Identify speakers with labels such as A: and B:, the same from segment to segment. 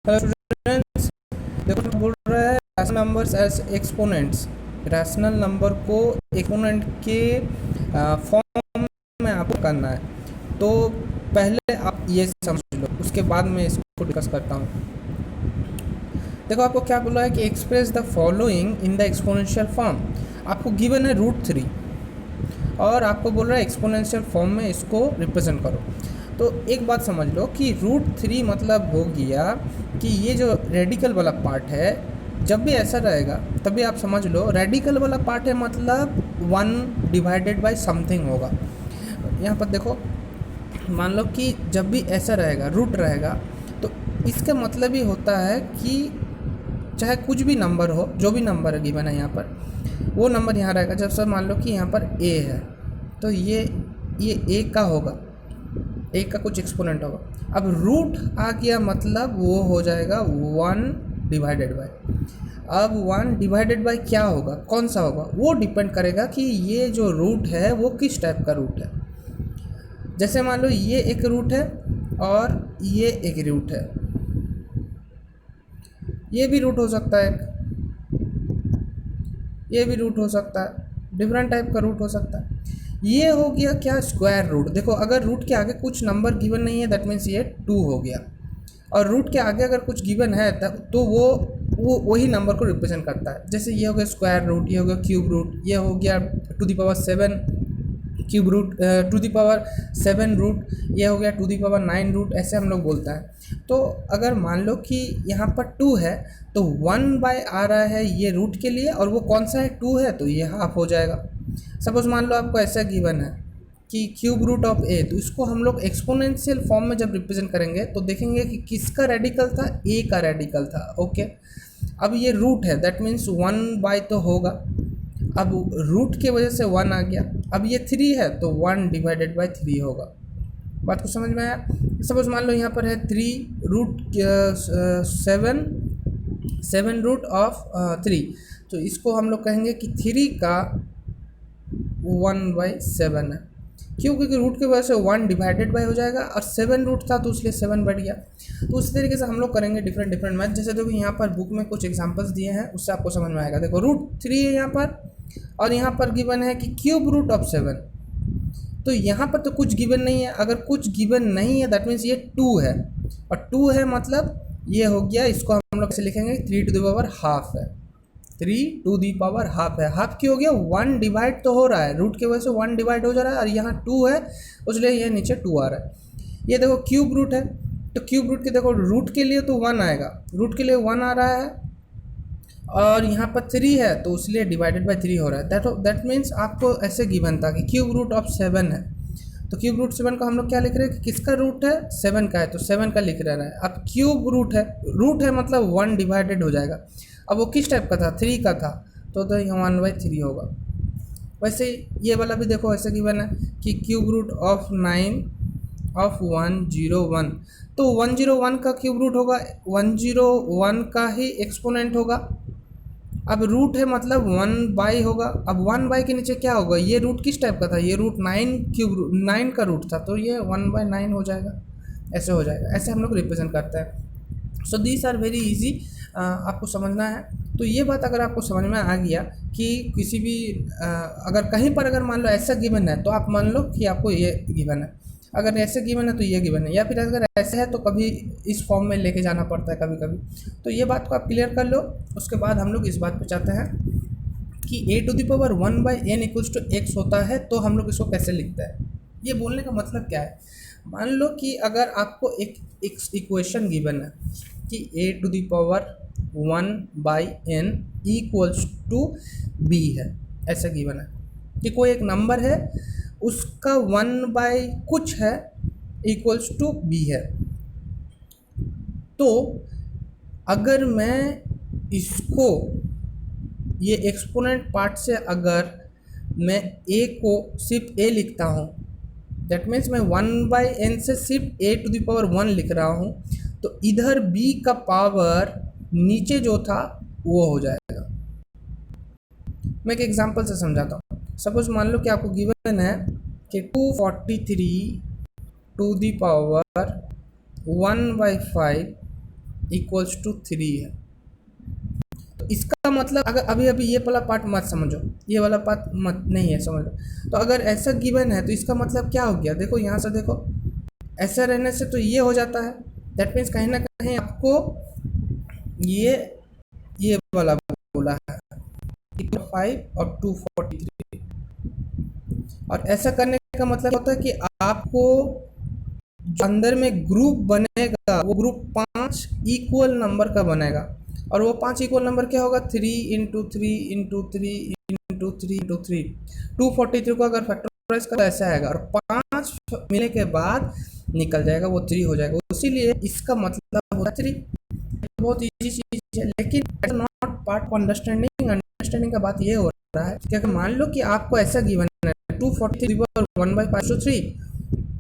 A: Hello students, देखो बोल रहा है rational numbers as exponents. Rational number को एक्सपोनेंट के फॉर्म में आपको करना है। तो पहले आप ये समझ लो, उसके बाद मैं इसको डिस्कस करता हूँ। देखो आपको क्या बोला है कि express the following in the exponential form. आपको गिवन है √3 और आपको बोल रहा है एक्सपोनेंशियल फॉर्म में इसको रिप्रेजेंट करो। तो एक बात समझ लो कि √3 मतलब हो गया कि ये जो रेडिकल वाला पार्ट है, जब भी ऐसा रहेगा तभी आप समझ लो रेडिकल वाला पार्ट है मतलब 1 डिवाइडेड बाय समथिंग होगा। यहाँ पर देखो, मान लो कि जब भी ऐसा रहेगा रूट रहेगा, तो इसका मतलब ही होता है कि चाहे कुछ भी नंबर हो, जो भी नंबर गिवन है यहाँ पर, वो नंबर यहाँ रहेगा। जब सर मान लो कि यहाँ पर a है, तो ये a का होगा, a का कुछ एक्सपोनेंट होगा। अब रूट आ गया मतलब वो हो जाएगा 1 डिवाइडेड बाय। अब 1 डिवाइडेड बाय क्या होगा, कौन सा होगा, वो डिपेंड करेगा कि ये जो रूट है वो किस टाइप का रूट है। जैसे मान लो ये एक रूट है और ये एक रूट है, ये भी रूट हो सकता है, ये भी रूट हो सकता है, डिफरेंट टाइप का रूट हो सकता है। ये हो गया क्या, स्क्वायर रूट। देखो अगर रूट के आगे कुछ नंबर गिवन नहीं है दैट मीन्स ये 2 हो गया, और रूट के आगे अगर कुछ गिवन है तो वो वही नंबर को रिप्रेजेंट करता है। जैसे ये हो गया स्क्वायर रूट, ये हो गया क्यूब रूट, ये हो गया to the power 7 cube root, to the power 7 root, ये हो गया टू द पावर 9 रूट, ऐसे हम लोग बोलता है। तो अगर मान लो कि यहाँ पर 2 है तो 1 बाय आ रहा है ये रूट के लिए, और वो कौन सा है, 2 है, तो ये हाफ हो जाएगा। सपोज मान लो आपको ऐसा गिवन है कि क्यूब रूट ऑफ a, तो इसको हम लोग एक्सपोनेंशियल फॉर्म में जब रिप्रेजेंट करेंगे तो देखेंगे कि किसका रेडिकल था, a का रेडिकल था। ओके, अब ये रूट है दैट मीन्स 1 बाय तो होगा, अब रूट के वजह से 1 आ गया। अब ये 3 है तो 1 डिवाइडेड बाय 3 होगा। बात को समझ में आया। सपोज मान लो यहाँ पर है 3 रूट 7 रूट ऑफ 3, तो इसको हम लोग कहेंगे कि 3 का 1/7 है। क्यों, क्योंकि रूट की वजह से 1 डिवाइडेड बाय हो जाएगा, और 7 रूट था तो इसलिए 7 बढ़ गया। तो उसी तरीके से हम लोग करेंगे डिफरेंट मैथ। जैसे देखो यहाँ पर बुक में कुछ एग्जांपल्स दिए हैं, उससे आपको समझ में आएगा। देखो √3 है यहाँ पर, और यहाँ पर गिवन है कि क्यूब रूट ऑफ 7। तो यहाँ पर तो कुछ गिवन नहीं है, अगर कुछ गिवन नहीं है दैट मीन्स ये 2 है, और 2 है मतलब ये हो गया, इसको हम लोग कैसे लिखेंगे, 3 टू द पावर हाफ है, 3 टू दी पावर हाफ है। हाफ क्यों हो गया, 1 डिवाइड तो हो रहा है, रूट की वजह से 1 डिवाइड हो जा रहा है, और यहाँ 2 है इसलिए ये नीचे 2 आ रहा है। ये देखो क्यूब रूट है, तो क्यूब रूट के देखो रूट के लिए तो 1 आएगा, रूट के लिए 1 आ रहा है, और यहाँ पर 3 है तो इसलिए डिवाइडेड बाय 3 हो रहा है। दैट मीन्स आपको ऐसे गिवन था कि क्यूब रूट ऑफ 7 है, तो क्यूब रूट 7 का हम लोग क्या लिख रहे हैं कि किसका रूट है, 7 का है, तो 7 का लिख रहा है। अब क्यूब रूट है मतलब 1 डिवाइडेड हो जाएगा। अब वो किस टाइप का था, 3 का था, तो ये 1/3 होगा। वैसे ये वाला भी देखो ऐसे गिवन है कि क्यूब रूट ऑफ 9 ऑफ 101, तो 101 का क्यूब रूट होगा, 101 का ही एक्सपोनेंट होगा। अब रूट है मतलब 1 बाय होगा। अब 1 बाय के नीचे क्या होगा, ये रूट किस टाइप का था, ये रूट 9 का रूट था, तो ये 1/9 हो जाएगा, ऐसे हो जाएगा। ऐसे हम लोग रिप्रेजेंट करते हैं। So these are very easy, आपको समझना है। तो ये बात अगर आपको समझ में आ गया कि किसी भी अगर कहीं पर अगर मान लो ऐसा गिवन है तो आप मान लो कि आपको ये गिवन है, अगर ऐसे गिवन है तो ये गिवन है, या फिर अगर ऐसे है तो कभी इस फॉर्म में लेके जाना पड़ता है कभी कभी। तो ये बात को आप क्लियर कर लो। उसके बाद हम लोग इस बात पे चाहते हैं कि a to the power 1/n equals to x होता है, तो हम लोग इसको कैसे लिखते हैं। ये बोलने का मतलब क्या है, मान लो कि अगर आपको एक इक्वेशन गिवन है कि a to the power 1/n equals to b है, ऐसा गिवन है कि कोई एक नंबर है उसका 1 कुछ है इक्वल्स टू b है। तो अगर मैं इसको ये एक्सपोनेंट पार्ट से अगर मैं a को सिर्फ a लिखता हूँ, दैट मीन्स मैं 1/n से सिर्फ a टू द पावर 1 लिख रहा हूँ, तो इधर b का पावर नीचे जो था वो हो जाएगा। मैं एक एग्जांपल से समझाता हूँ। सपोज मान लो कि आपको गिवन है कि 243 to the power 1/5 equals to 3 है। तो इसका मतलब अगर अभी अभी ये वाला पार्ट मत समझो, ये वाला पार्ट मत नहीं है समझो। तो अगर ऐसा गिवन है तो इसका मतलब क्या हो गया, देखो यहाँ से देखो, ऐसा रहने से तो ये हो जाता है, दैट मीन्स कहीं ना कहीं आपको ये वाला बोला है 5 और 243। और ऐसा करने का मतलब होता है कि आपको जो अंदर में ग्रुप बनेगा वो ग्रुप 5 इक्वल नंबर का बनेगा। और वो 5 इक्वल नंबर क्या होगा, 3 इंटू 3 इंटू 3 इंटू 3 इंटू 3। 243 को अगर फैक्टराइज कर ऐसा आएगा, और 5 मिलने के बाद निकल जाएगा, वो 3 हो जाएगा। इसीलिए इसका मतलब होता है 3। बहुत इजी चीज है, लेकिन not part of understanding. Understanding का बात ये हो रहा है कि अगर मान लो कि आपको ऐसा गिवन है 243 1/5/3,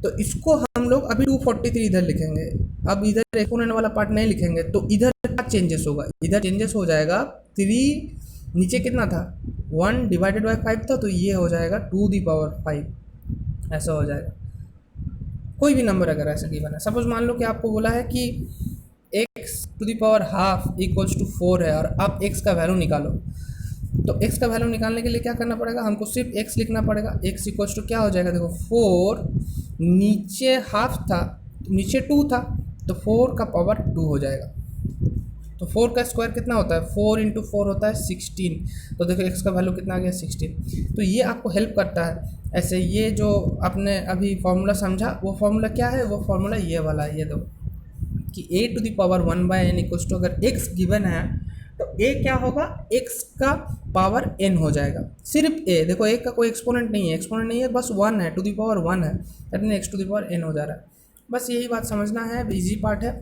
A: तो इसको हम लोग अभी 243 इधर लिखेंगे। अब इधर एक्सपोनेंट वाला पार्ट नहीं लिखेंगे, तो इधर क्या चेंजेस होगा, इधर चेंजेस हो जाएगा 3, नीचे कितना था 1/5 था, तो ये हो जाएगा 2⁵, ऐसा हो जाएगा। कोई भी नंबर अगर ऐसा गिवन है, सपोज मान लो कि आपको बोला है कि x⁻½ इक्वल्स टू 4 है, और आप x का वैल्यू निकालो। तो x का वैल्यू निकालने के लिए क्या करना पड़ेगा, हमको सिर्फ x लिखना पड़ेगा। x इक्वल्स टू क्या हो जाएगा, देखो 4, नीचे हाफ था, नीचे 2 था, तो 4 का पावर 2 हो जाएगा। तो 4 का स्क्वायर कितना होता है, 4 इंटू 4 होता है 16। तो देखो x का वैल्यू कितना आ गया 16। तो ये आपको हेल्प करता है। ऐसे ये जो आपने अभी फॉर्मूला समझा, वो फॉर्मूला क्या है, वो फॉर्मूला ये वाला है, ये दो कि a⁻1/n इक्वल्स टू, अगर x गिवन है तो a क्या होगा, x का पावर n हो जाएगा। सिर्फ a, देखो a का कोई एक्सपोनेंट नहीं है, बस 1 है, ⁻1 है, दैट मीन x⁻n हो जा रहा है। बस यही बात समझना है, इजी पार्ट है,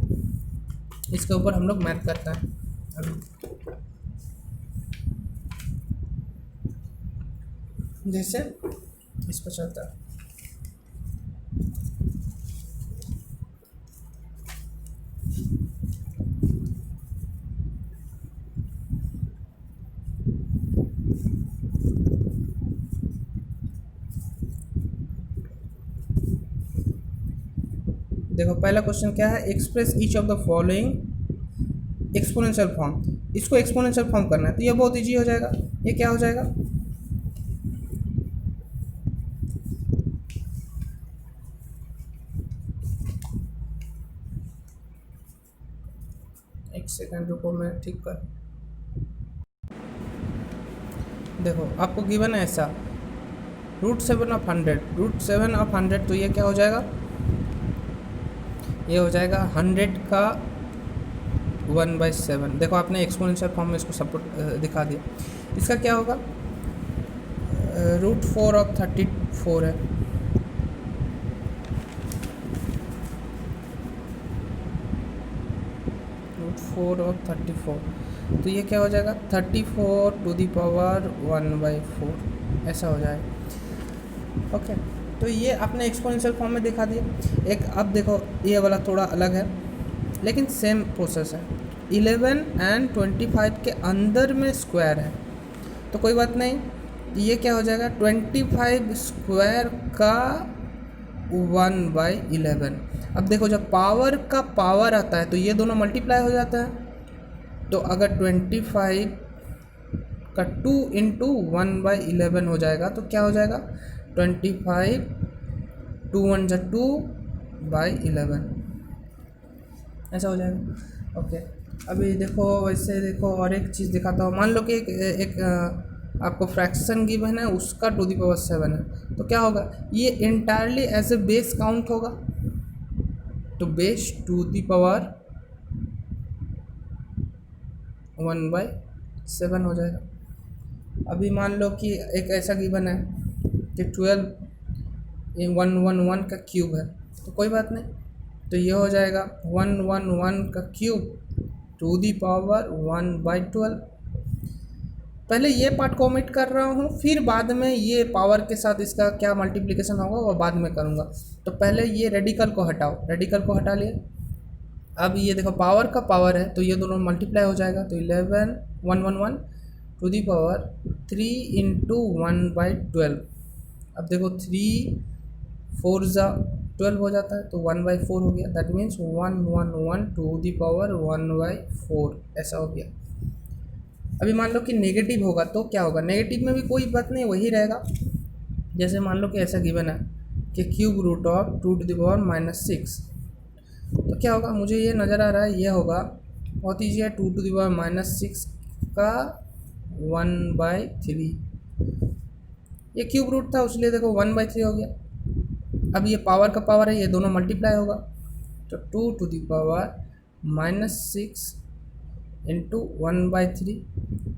A: इसके ऊपर हम लोग मैथ करते हैं अभी। जैसे इस पर चलता है, देखो पहला क्वेश्चन क्या है, express each of the following exponential form. इसको एक्सपोनेंशियल फॉर्म करना है, तो ये बहुत इजी हो जाएगा। ये क्या हो जाएगा, एक सेकंड रुको, मैं ठीक कर। देखो आपको गिवन है ऐसा √7 ऑफ 100, तो ये क्या हो जाएगा, ये हो जाएगा 100 का 1/7। देखो आपने एक्सपोनेंशियल फॉर्म में इसको सपोर्ट दिखा दिया। इसका क्या होगा, √4 ऑफ 34 है, √4 ऑफ 34, तो ये क्या हो जाएगा 34⁴ ऐसा हो जाएगा। ओके, तो ये आपने एक्सपोनेंशियल फॉर्म में दिखा दिया। एक अब देखो ये वाला थोड़ा अलग है, लेकिन सेम प्रोसेस है। 11 और 25 के अंदर में स्क्वायर है, तो कोई बात नहीं, ये क्या हो जाएगा 25 स्क्वायर का 1/11। अब देखो जब पावर का पावर आता है तो ये दोनों मल्टीप्लाई हो जाता है। तो अगर 25 का 2 इंटू 1/11 हो जाएगा, तो क्या हो जाएगा 25 2 1 जा 2/11, ऐसा हो जाएगा। ओके, अभी देखो वैसे देखो और एक चीज़ दिखाता हूँ। मान लो कि एक आपको फ्रैक्शन गिवन है, उसका 2⁻7 है, तो क्या होगा, ये entirely as a base count होगा, तो बेस 2⁻1/7 हो जाएगा। अभी मान लो कि एक ऐसा गिवन है कि 12 111 का क्यूब है, तो कोई बात नहीं, तो ये हो जाएगा 111 का क्यूब 1/12। पहले ये पार्ट को ओमिट कर रहा हूँ, फिर बाद में ये पावर के साथ इसका क्या मल्टीप्लिकेशन होगा वो बाद में करूँगा। तो पहले ये रेडिकल को हटाओ, रेडिकल को हटा लिए। अब ये देखो पावर का पावर है, तो ये दोनों मल्टीप्लाई हो जाएगा, तो 11 111 3 इंटू 1/12। अब देखो 3 4 जा 12 हो जाता है, तो 1/4 हो गया। That means 1 to the power 1/4 ऐसा हो गया। अभी मान लो कि नेगेटिव होगा तो क्या होगा, नेगेटिव में भी कोई बात नहीं, वही रहेगा। जैसे मान लो कि ऐसा गिवन है कि cube root of 2 to the power -6, तो क्या होगा, मुझे ये नज़र आ रहा है ये होगा, बहुत ईजी है, 2 टू द पावर -6 का 1/3, ये क्यूब रूट था उसलिए देखो 1/3 हो गया। अब ये पावर का पावर है, ये दोनों मल्टीप्लाई होगा, तो 2 टू द पावर -6 इंटू 1/3,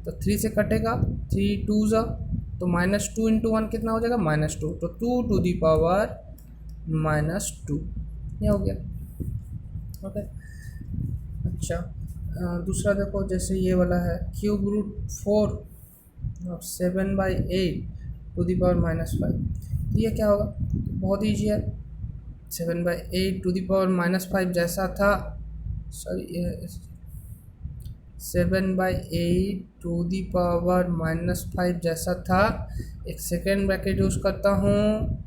A: तो 3 से कटेगा, 3 2 ज़ा, तो -2 इंटू 1 कितना हो जाएगा, -2, तो 2 टू दी पावर -2, ये हो गया। ओके, अच्छा दूसरा देखो, जैसे ये वाला है cube root 4 of 7/8 to the power -5, तो ये क्या होगा, बहुत ईजी है, 7/8 टू दी पावर -5 जैसा था, सॉरी 7/8 टू दी पावर -5 जैसा था, एक सेकेंड ब्रैकेट यूज़ करता हूँ,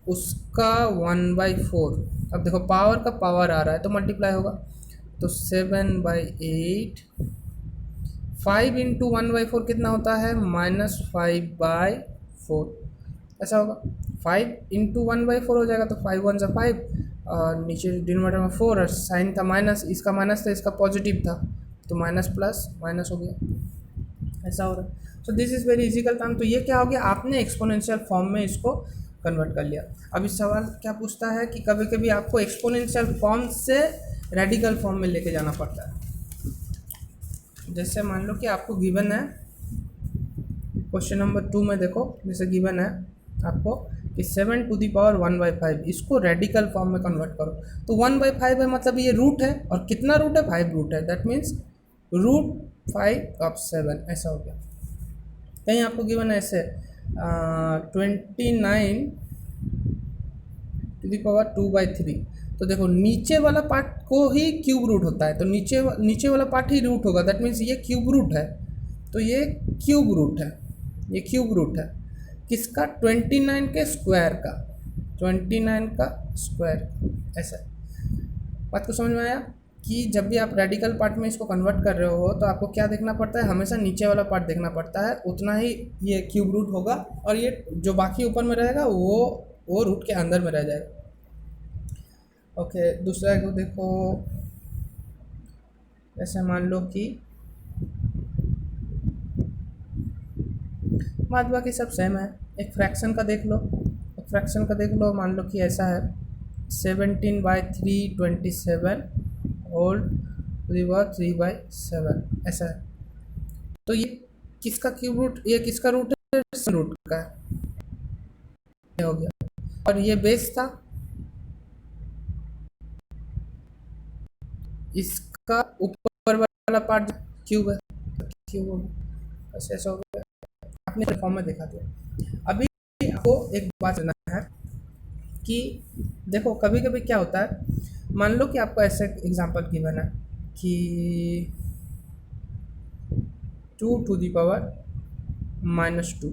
A: उसका 1/4। अब देखो पावर का पावर आ रहा है तो मल्टीप्लाई होगा, तो 7/8, 5 इंटू 1/4 कितना होता है, -5/4, ऐसा होगा। 5 इंटू 1/4 हो जाएगा, तो 5 1 ज़ा 5, और नीचे डिनोमिनेटर में 4 और साइन था माइनस, इसका माइनस था, इसका पॉजिटिव था, तो माइनस प्लस माइनस हो गया, ऐसा हो रहा है। So this is very easical term. तो ये क्या हो गया, आपने एक्सपोनेंशियल फॉर्म में इसको कन्वर्ट कर लिया। अब इस सवाल क्या पूछता है कि कभी कभी आपको एक्सपोनेंशियल फॉर्म से रेडिकल फॉर्म में लेके जाना पड़ता है। जैसे मान लो कि आपको गिवन है क्वेश्चन नंबर 2 में, देखो जैसे गिवन है आपको कि 7 टू दी पावर 1/5, इसको रेडिकल फॉर्म में कन्वर्ट करो, तो 1/5 है, मतलब ये रूट है, और कितना रूट है, 5 रूट है, दैट मीन्स √5 ऑफ 7, ऐसा हो गया। कहीं आपको गिवन है ऐसे 29 टू दी पावर 2/3, तो देखो नीचे वाला पार्ट को ही क्यूब रूट होता है, तो नीचे वाला पार्ट ही रूट होगा, दैट मीन्स ये क्यूब रूट है, तो ये क्यूब रूट है, ये क्यूब रूट है किसका, 29 के स्क्वायर का, 29 का स्क्वायर, ऐसा। बात को समझ में आया कि जब भी आप रेडिकल पार्ट में इसको कन्वर्ट कर रहे हो तो आपको क्या देखना पड़ता है, हमेशा नीचे वाला पार्ट देखना पड़ता है, उतना ही ये क्यूब रूट होगा, और ये जो बाकी ऊपर में रहेगा वो रूट के अंदर में रह जाएगा। ओके, दूसरा को देखो, जैसे मान लो कि बात बाकी सब सेम है, एक फ्रैक्शन का देख लो, एक फ्रैक्शन का देख लो, मान लो कि ऐसा है 17/327 होल टू दी पावर 3/7, ऐसा है। तो ये किसका क्यूब रूट, ये किसका रूट है, रूट का है, ये हो गया। और ये बेस था, इसका ऊपर वाला पार्ट क्यूब है, क्यूब हो गया, ऐसा हो गया, आपने फॉर्म में देखा था। अभी आपको एक बात जानना है कि देखो कभी कभी क्या होता है, मान लो कि आपको ऐसे एग्जांपल गिवन है कि 2 टू दी पावर -2,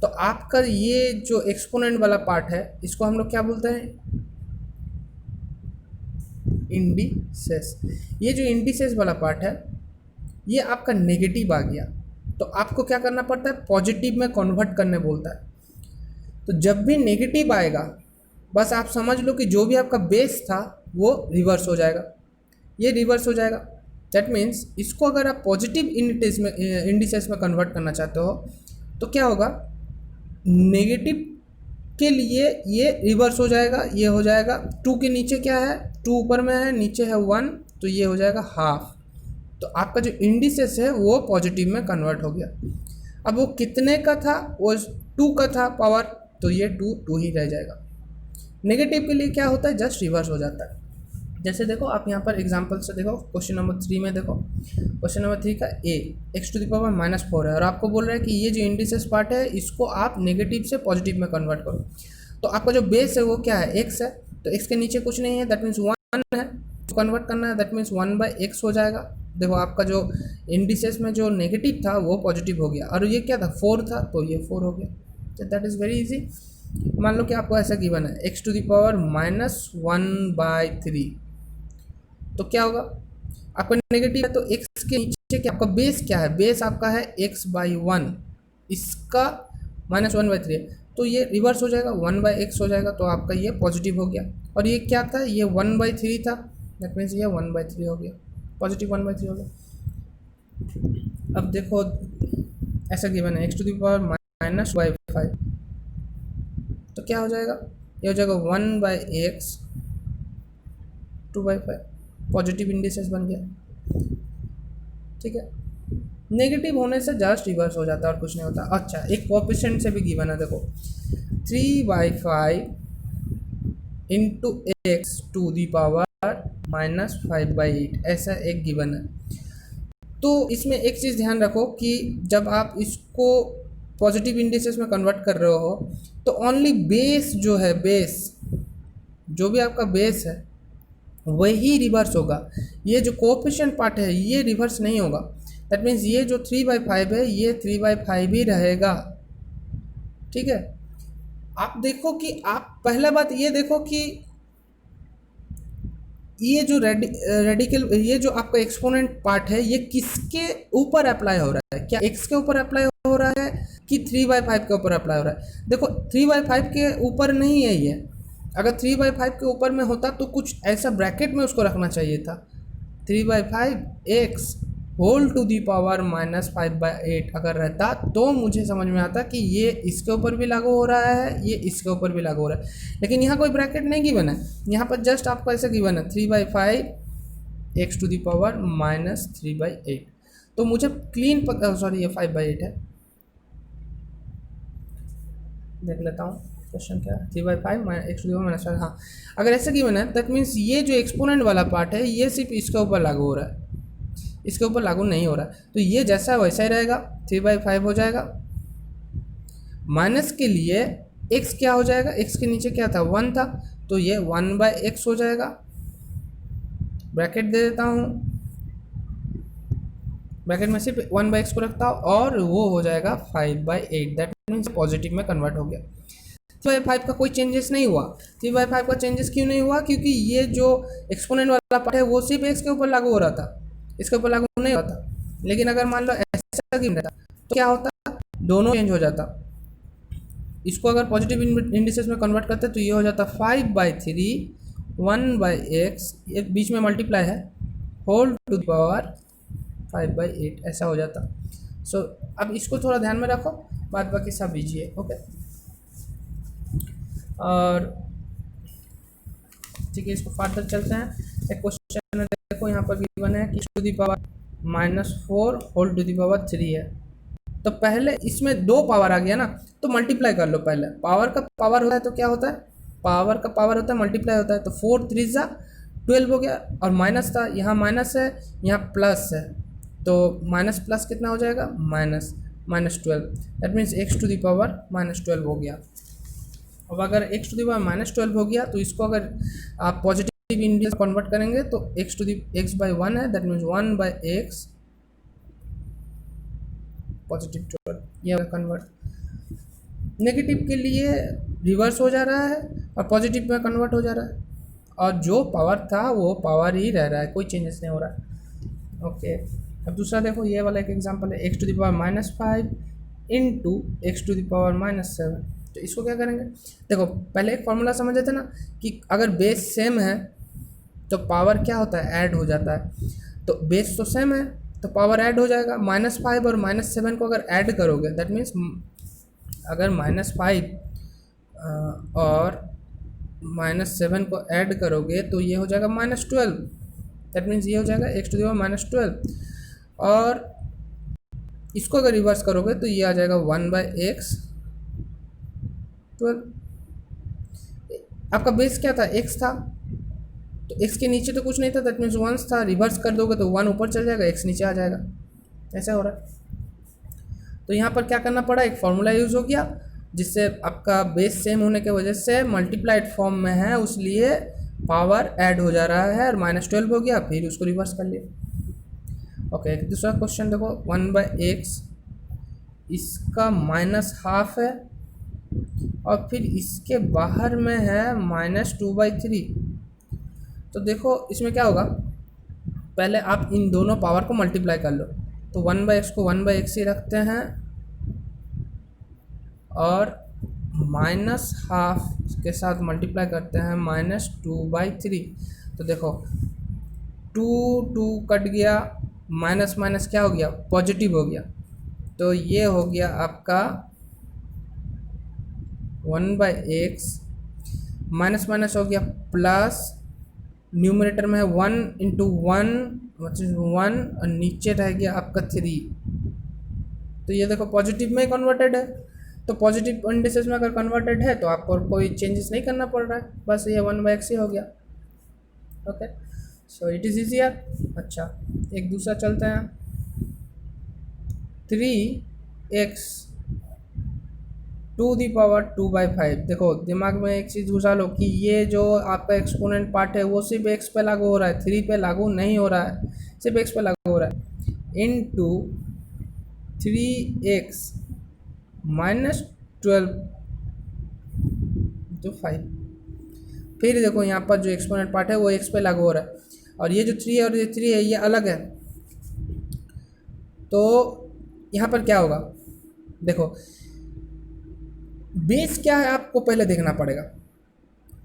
A: तो आपका ये जो एक्सपोनेंट वाला पार्ट है इसको हम लोग क्या बोलते हैं, इंडिसेस। ये जो इंडिसेस वाला पार्ट है ये आपका नेगेटिव आ गया, तो आपको क्या करना पड़ता है, पॉजिटिव में कन्वर्ट करने बोलता है। तो जब भी नेगेटिव आएगा बस आप समझ लो कि जो भी आपका बेस था वो रिवर्स हो जाएगा, ये रिवर्स हो जाएगा। दैट मीन्स इसको अगर आप पॉजिटिव इंडिसेस में कन्वर्ट करना चाहते हो तो क्या होगा, नेगेटिव के लिए ये रिवर्स हो जाएगा, ये हो जाएगा 2 के नीचे क्या है, 2 ऊपर में है, नीचे है 1, तो ये हो जाएगा हाफ। तो आपका जो इंडिसेस है वो पॉजिटिव में कन्वर्ट हो गया। अब वो कितने का था, वो 2 का था पावर, तो ये 2 ही रह जाएगा। नेगेटिव के लिए क्या होता है, जस्ट रिवर्स हो जाता है। जैसे देखो आप यहाँ पर एग्जांपल से देखो, क्वेश्चन नंबर 3 में देखो, क्वेश्चन नंबर 3 का ए x टू द पावर -4 है, और आपको बोल रहा है कि ये जो इंडिसेस पार्ट है इसको आप नेगेटिव से पॉजिटिव में कन्वर्ट करो। तो आपका जो बेस है वो क्या है, x है, तो x के नीचे कुछ नहीं है, दैट मीन्स 1 है, तो कन्वर्ट करना है, दैट मीन्स 1/x हो जाएगा। देखो आपका जो इंडिसेस में जो नेगेटिव था वो पॉजिटिव हो गया, और ये क्या था, 4 था, तो ये 4 हो गया। तो दैट इज़ वेरी इजी। मान लो कि आपको ऐसा गिवन है एक्स टू द पावर -1/3, तो क्या होगा, आपका नेगेटिव है तो एक्स के नीचे क्या आपका बेस क्या है, बेस आपका है x/1, इसका -1/3 है, तो ये रिवर्स हो जाएगा 1/x हो जाएगा, तो आपका ये पॉजिटिव हो गया। और ये क्या था, ये 1/3 था, दैट मीन्स ये 1/3 हो गया, पॉजिटिव 1/3 हो गया। अब देखो ऐसा गिवन है एक्स टू द पावर -5, तो क्या हो जाएगा, ये हो जाएगा 1/x 2/5, पॉजिटिव इंडिसेस बन गया। ठीक है, नेगेटिव होने से जस्ट रिवर्स हो जाता है और कुछ नहीं होता। अच्छा, एक कोएफिशिएंट से भी गिवन है, देखो 3/5 into x to the power -5/8, ऐसा एक गिवन है। तो इसमें एक चीज़ ध्यान रखो कि जब आप इसको पॉजिटिव इंडिसेस में कन्वर्ट कर रहे हो तो ओनली बेस जो है, बेस जो भी आपका बेस है वही रिवर्स होगा, ये जो कोएफिशिएंट पार्ट है ये रिवर्स नहीं होगा। दैट मीन्स ये जो 3/5 है ये 3/5 ही रहेगा। ठीक है, आप देखो कि आप पहला बात ये देखो कि ये जो रेडिकल, ये जो आपका एक्सपोनेंट पार्ट है ये किसके ऊपर अप्लाई हो रहा है, क्या एक्स के ऊपर अप्लाई हो रहा है कि 3/5 के ऊपर अप्लाई हो रहा है। देखो 3/5 के ऊपर नहीं है ये, अगर 3/5 के ऊपर में होता तो कुछ ऐसा ब्रैकेट में उसको रखना चाहिए था, 3/5 x whole to the power -5/8 अगर रहता तो मुझे समझ में आता कि ये इसके ऊपर भी लागू हो रहा है, ये इसके ऊपर भी लागू हो रहा है। लेकिन यहाँ कोई ब्रैकेट नहीं गिवन है, यहाँ पर जस्ट आपको ऐसे गिवन है 3/5 एक्स टू दी पावर -3/8। तो मुझे क्लीन सॉरी ये 5/8 है, देख लेता हूँ क्वेश्चन क्या है। 3/5 एक्स टू दी पावर -5, हाँ अगर ऐसे गिवन है दैट मीन्स ये जो एक्सपोनेंट वाला पार्ट है ये सिर्फ इसके ऊपर लागू हो रहा है, इसके ऊपर लागू नहीं हो रहा, तो ये जैसा वैसा ही रहेगा, 3/5 हो जाएगा। माइनस के लिए x क्या हो जाएगा, x के नीचे क्या था 1 था, तो ये 1/x हो जाएगा, ब्रैकेट दे देता हूँ, ब्रैकेट में सिर्फ 1/x को रखता हूँ और वो हो जाएगा 5/8, दैट मीन्स पॉजिटिव में कन्वर्ट हो गया। 3/5 का कोई चेंजेस नहीं हुआ। 3/5 का चेंजेस क्यों नहीं हुआ, क्योंकि ये जो एक्सपोनेंट वाला पार्ट है वो सिर्फ x के ऊपर लागू हो रहा था, इसके ऊपर लागू नहीं होता। लेकिन अगर मान लो ऐसा गिवन रहता तो क्या होता, दोनों चेंज हो जाता। इसको अगर पॉजिटिव इंडिसेस में कन्वर्ट करते तो ये हो जाता 5/3 1/x, ये बीच में मल्टीप्लाई है, होल टू द पावर 5/8 ऐसा हो जाता। सो अब इसको थोड़ा ध्यान में रखो, बाद बाकी सब लीजिए। ओके, और ठीक है, इसको फर्दर चलते हैं। एक क्वेश्चन देखो यहाँ पर गिवन है कि to the power -4 whole to the power 3 है, तो पहले इसमें दो पावर आ गया ना, तो मल्टीप्लाई कर लो। पहले पावर का पावर होता है तो क्या होता है, पावर का पावर होता है मल्टीप्लाई होता है, तो 4 3 जा 12 हो गया, और माइनस था, यहाँ माइनस है यहाँ प्लस है, तो माइनस प्लस कितना हो जाएगा, -12, that means x to the power -12 हो गया। अब अगर x टू दी पावर -12 हो गया तो इसको अगर आप पॉजिटिव इंडियस कन्वर्ट करेंगे तो x/1 है, दैट मीन्स 1/x पॉजिटिव 12, ये कन्वर्ट। नेगेटिव के लिए रिवर्स हो जा रहा है और पॉजिटिव में कन्वर्ट हो जा रहा है, और जो पावर था वो पावर ही रह रहा है, कोई चेंजेस नहीं हो रहा है। ओके, अब दूसरा देखो, ये वाला एक एग्जांपल है x to the power -5 into x to the power -7। तो इसको क्या करेंगे, देखो पहले एक फॉर्मूला समझ लेते ना कि अगर बेस सेम है तो पावर क्या होता है, ऐड हो जाता है। तो बेस तो सेम है तो पावर ऐड हो जाएगा। -5 और -7 को अगर ऐड करोगे दैट मीन्स अगर -5 और -7 को ऐड करोगे तो ये हो जाएगा -12, दैट मीन्स ये हो जाएगा x टू द पावर -12, और इसको अगर रिवर्स करोगे तो ये आ जाएगा 1/x 12। आपका बेस क्या था, x था, तो x के नीचे तो कुछ नहीं था, दैट मीन्स 1 था, रिवर्स कर दोगे तो 1 ऊपर चल जाएगा, x नीचे आ जाएगा, ऐसा हो रहा है। तो यहाँ पर क्या करना पड़ा, एक फॉर्मूला यूज़ हो गया जिससे आपका बेस सेम होने की वजह से मल्टीप्लाइड फॉर्म में है, उसलिए पावर ऐड हो जा रहा है, और -12 हो गया, फिर उसको रिवर्स कर लिया। ओके, दूसरा क्वेश्चन देखो, 1/x इसका -12 है और फिर इसके बाहर में है -2/3। तो देखो इसमें क्या होगा, पहले आप इन दोनों पावर को मल्टीप्लाई कर लो। तो 1/x को 1/x ही रखते हैं और -½ के साथ मल्टीप्लाई करते हैं -2/3। तो देखो 2 2 कट गया, माइनस माइनस क्या हो गया, पॉजिटिव हो गया। तो ये हो गया आपका 1/x, माइनस माइनस हो गया प्लस, न्यूमरेटर में है 1 × 1 मतलब 1 और नीचे रह गया आपका 3। तो ये देखो पॉजिटिव में कन्वर्टेड है। तो पॉजिटिव इंडिसेस में अगर कन्वर्टेड है तो आपको कोई चेंजेस नहीं करना पड़ रहा है, बस ये 1/x ही हो गया। Okay, so it is easier. अच्छा, एक दूसरा चलते हैं। 3x ⁵ देखो दिमाग में एक चीज़ घुसा लो कि ये जो आपका एक्सपोनेंट पार्ट है वो सिर्फ x पे लागू हो रहा है, 3 पे लागू नहीं हो रहा है, सिर्फ x पे लागू हो रहा है। इनटू 3x -12 तो 5। फिर देखो यहाँ पर जो एक्सपोनेंट पार्ट है वो x पे लागू हो रहा है, और ये जो 3 है और ये 3 है ये अलग है। तो यहाँ पर क्या होगा, देखो बेस क्या है आपको पहले देखना पड़ेगा।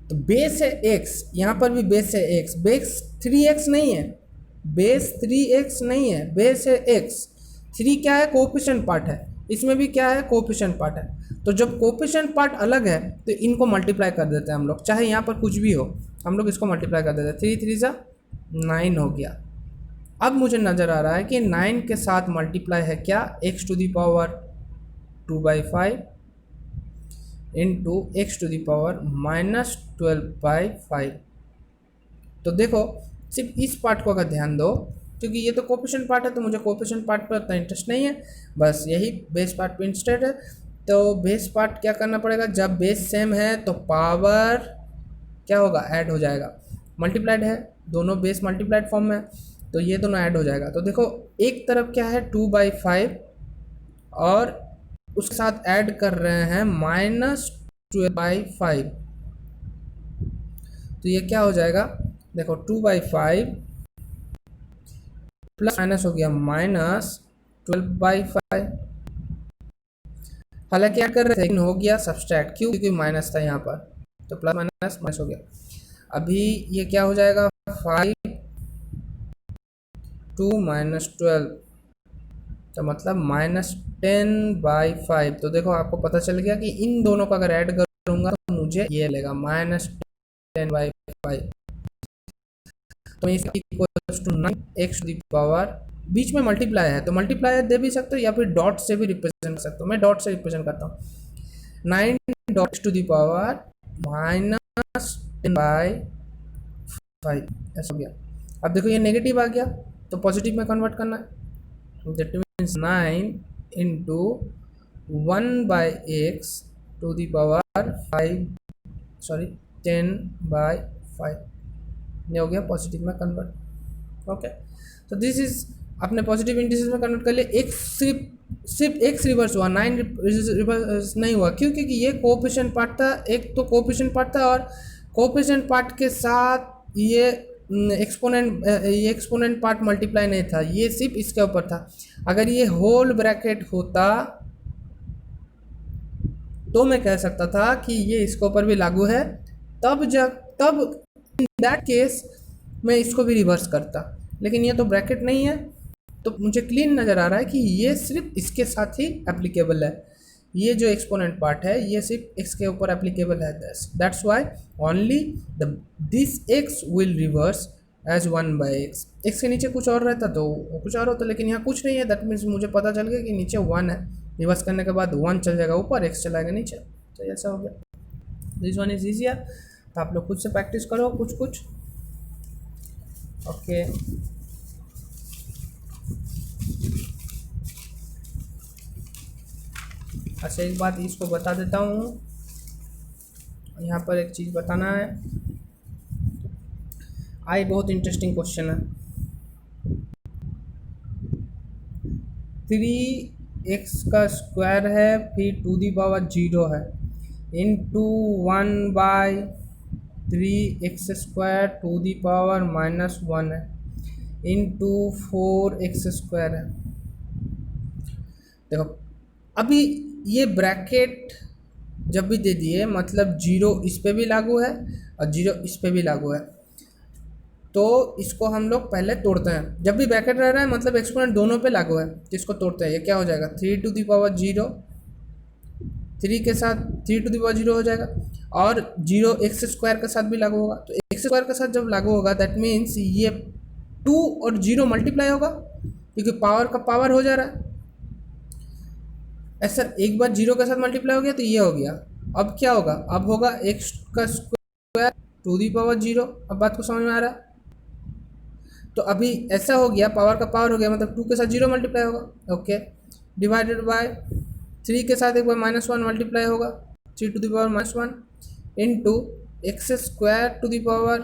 A: तो बेस है x, यहाँ पर भी बेस है x, बेस 3x नहीं है, बेस 3x नहीं है, बेस है x। 3 क्या है, कोएफिशिएंट पार्ट है, इसमें भी क्या है, कोएफिशिएंट पार्ट है। तो जब कोएफिशिएंट पार्ट अलग है तो इनको मल्टीप्लाई कर देते हैं हम लोग, चाहे यहाँ पर कुछ भी हो हम लोग इसको मल्टीप्लाई कर देते हैं। 3 3 सा 9 हो गया। अब मुझे नज़र आ रहा है कि 9 के साथ मल्टीप्लाई है क्या, x⁵ 2/5 इंटू x⁻² 12/5। तो देखो सिर्फ इस पार्ट को अगर ध्यान दो, क्योंकि ये तो कोएफिशिएंट पार्ट है तो मुझे कोएफिशिएंट पार्ट पर उतना इंटरेस्ट नहीं है, बस यही बेस पार्ट पे इंटरेस्टेड है। तो बेस पार्ट क्या करना पड़ेगा, जब बेस सेम है तो पावर क्या होगा, ऐड हो जाएगा। मल्टीप्लाइड है, दोनों बेस मल्टीप्लाइड फॉर्म में, तो ये दोनों ऐड हो जाएगा। तो देखो एक तरफ क्या है 2/5 और उसके साथ ऐड कर रहे हैं -12/5। तो ये क्या हो जाएगा, देखो 2/5 प्लस माइनस हो गया -12/5। हालांकि ऐड कर रहे थे लेकिन हो गया सब्सट्रैक्ट, क्यों, क्योंकि माइनस था यहाँ पर, तो प्लस माइनस माइनस हो गया। अभी ये क्या हो जाएगा, 5 2 -12 तो मतलब -10/5। तो देखो आपको पता चल गया कि इन दोनों का अगर ऐड करूंगा तो मुझे ये लेगा -10/5। तो इक्वल्स टू 9 x⁻, बीच में मल्टीप्लाई है तो मल्टीप्लाई दे भी सकते हो या फिर डॉट से भी रिप्रेजेंट कर सकते हो। मैं डॉट से रिप्रेजेंट करता हूँ, 9 -10/5 ऐसा हो गया। अब देखो ये नेगेटिव आ गया तो पॉजिटिव में कन्वर्ट करना है, दैट मीन्स 9 × 1/x⁵ 10/5 ये हो गया पॉजिटिव में कन्वर्ट। ओके, तो दिस इज आपने पॉजिटिव इंडिसेस में कन्वर्ट कर लिया। एक सिर्फ x रिवर्स हुआ, 9 रिवर्स नहीं हुआ, क्यों, क्योंकि ये कोएफिशिएंट पार्ट था, एक तो कोएफिशिएंट पार्ट था और कोएफिशिएंट पार्ट के साथ ये एक्सपोनेंट पार्ट मल्टीप्लाई नहीं था, ये सिर्फ इसके ऊपर था। अगर ये होल ब्रैकेट होता तो मैं कह सकता था कि ये इसके ऊपर भी लागू है, तब इन दैट केस मैं इसको भी रिवर्स करता, लेकिन ये तो ब्रैकेट नहीं है तो मुझे क्लीन नज़र आ रहा है कि ये सिर्फ इसके साथ ही एप्लीकेबल है। ये जो एक्सपोनेंट पार्ट है ये सिर्फ x के ऊपर एप्लीकेबल है, that's why only this x will reverse as 1/x। x के नीचे कुछ और रहता तो कुछ और होता, लेकिन यहाँ कुछ नहीं है, दैट मीन्स मुझे पता चल गया कि नीचे 1 है, रिवर्स करने के बाद 1 चल जाएगा ऊपर, x चलाएगा नीचे, तो ऐसा हो गया। दिस वन इज ईजियर, तो आप लोग खुद से प्रैक्टिस करो कुछ कुछ। ओके, अच्छा एक बात इसको बता देता हूँ, यहाँ पर एक चीज़ बताना है, आई बहुत इंटरेस्टिंग क्वेश्चन है। 3x का स्क्वायर है फिर 2⁻0 है, into 1/3 x² to the power -1 है, इंटू 4 x² है। देखो अभी ये ब्रैकेट जब भी दे दिए मतलब जीरो इस पे भी लागू है और जीरो इस पे भी लागू है, तो इसको हम लोग पहले तोड़ते हैं। जब भी ब्रैकेट रह रहा है मतलब एक्सपोनेंट दोनों पे लागू है, तो इसको तोड़ते हैं। ये क्या हो जाएगा 3⁻0, 3 के साथ 3⁻0 हो जाएगा, और 0 x² के साथ भी लागू होगा। तो x² के साथ जब लागू होगा दैट मीन्स ये 2 और 0 मल्टीप्लाई होगा, क्योंकि पावर का पावर हो जा रहा है। ऐसा एक बार 0 के साथ मल्टीप्लाई हो गया तो ये हो गया। अब क्या होगा, अब होगा x² टू दी पावर 0। अब बात को समझ में आ रहा है। तो अभी ऐसा हो गया, पावर का पावर हो गया मतलब 2 के साथ 0 मल्टीप्लाई होगा, ओके, डिवाइडेड बाय 3 के साथ एक बार -1 मल्टीप्लाई होगा, 3 to the power -1 into x² to the power